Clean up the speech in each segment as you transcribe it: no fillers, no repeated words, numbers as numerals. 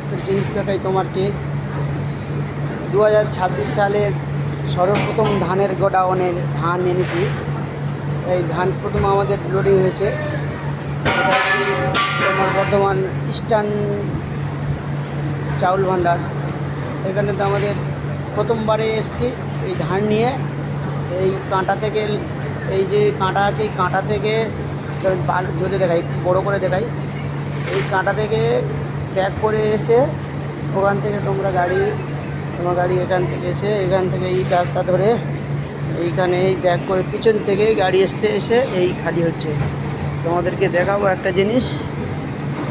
একটা জিনিস দেখাই তোমাকে। 2026 সালের সর্বপ্রথম ধানের গোডাউনের ধান এনেছি। এই ধান প্রথম আমাদের লোডিং হয়েছে। এটা হচ্ছে তোমার বর্ধমান ইস্টার্ন চাউল ভান্ডার। এখানে তো আমাদের প্রথমবারে এসেছি এই ধান নিয়ে। এই কাঁটা থেকে, এই যে কাঁটা আছে, এই কাঁটা থেকে জোরে দেখাই, বড় করে দেখাই। এই কাঁটা থেকে ব্যাক করে এসে ওখান থেকে তোমার গাড়ি এখান থেকে এসে, এখান থেকে এই রাস্তা ধরে এইখানে এই ব্যাক করে পিছন থেকে গাড়ি এসে এই খালি হচ্ছে। তোমাদেরকে দেখাবো একটা জিনিস।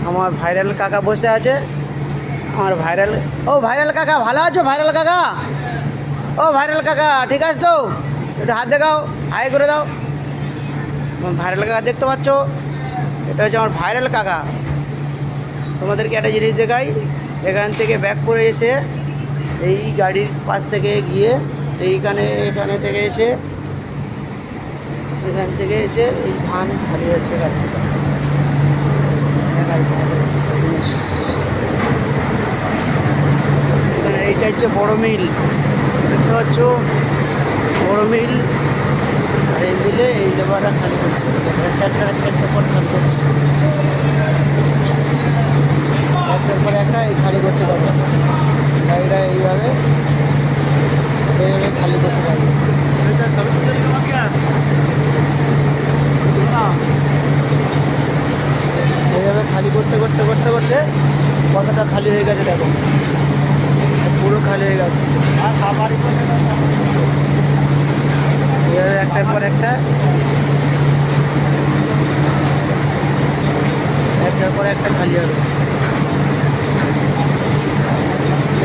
আমার ভাইরাল কাকা বসে আছে। আমার ভাইরাল কাকা, ভালো আছো ভাইরাল কাকা? ও ভাইরাল কাকা, ঠিক আছে তো? একটু হাত দেখাও, হাই করে দাও। ভাইরাল কাকা দেখতে পাচ্ছ? এটা হচ্ছে আমার ভাইরাল কাকা। তোমাদেরকে একটা জিনিস দেখাই। এখান থেকে ব্যাক করে এসে এই গাড়ির পাশ থেকে গিয়ে এখানে থেকে এসে, এখান থেকে এসে এই ধান খালি হচ্ছে গাড়ি। জিনিস এইটা হচ্ছে বড় মিল, দেখতে পাচ্ছ? বড় মিল। আর এই মিলে এই লেবাররা খালি করছে, একটা পর খালি করছে, একটার পর একটা এই খালি করছে গাড়িটা এইভাবে খালি করতে পারবে। এইভাবে খালি করতে করতে করতে করতে কতটা খালি হয়ে গেছে দেখো, পুরো খালি হয়ে গেছে। এইভাবে একটার পর একটা খালি হবে।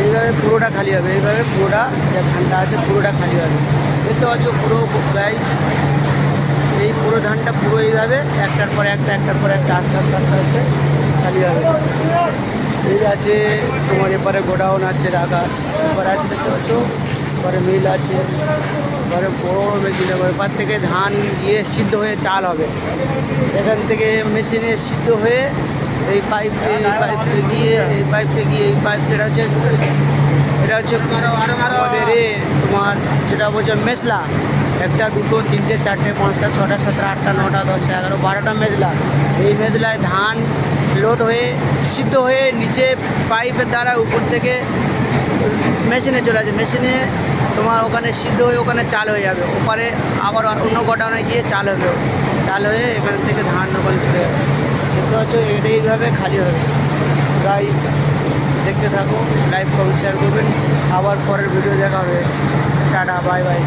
এইভাবে পুরোটা খালি হবে, এইভাবে পুরোটা যে ধানটা আছে পুরোটা খালি হবে। দেখতে পাচ্ছ পুরো গাইস, এই পুরো ধানটা পুরো এইভাবে একটার পর একটা আস্তে আস্তে খালি হবে। এই আছে তোমার, এপারে গোডাউন আছে রাখা, এবার আছে দেখতে পাচ্ছ, এবারে মিল আছে, এবারে বড় মেশিন হবে। এবার থেকে ধান গিয়ে সিদ্ধ হয়ে চাল হবে। এখান থেকে মেশিনে সিদ্ধ হয়ে এই পাইপ গিয়ে এটা হচ্ছে আমাদের তোমার যেটা বলছে মেশলা। 1, 2, 3, 4, 5, 6, 7, 8, 9, 10, 11, 12টা মেজলা। এই মেজলায় ধান লোড হয়ে সিদ্ধ হয়ে নিচে পাইপের দ্বারা উপর থেকে মেশিনে চলে আসে। মেশিনে তোমার ওখানে সিদ্ধ হয়ে ওখানে চাল হয়ে যাবে। ওপারে আবার অন্য গোডাউনে গিয়ে চাল হয়ে এখান থেকে ধান ওখানে চলে যাবে। দেখতে পাচ্ছ এইভাবে খালি হবে। গাইস দেখতে থাকো, লাইভ কমেন্ট শেয়ার করবেন। আবার পরের ভিডিও দেখা হবে। Tata, bye bye.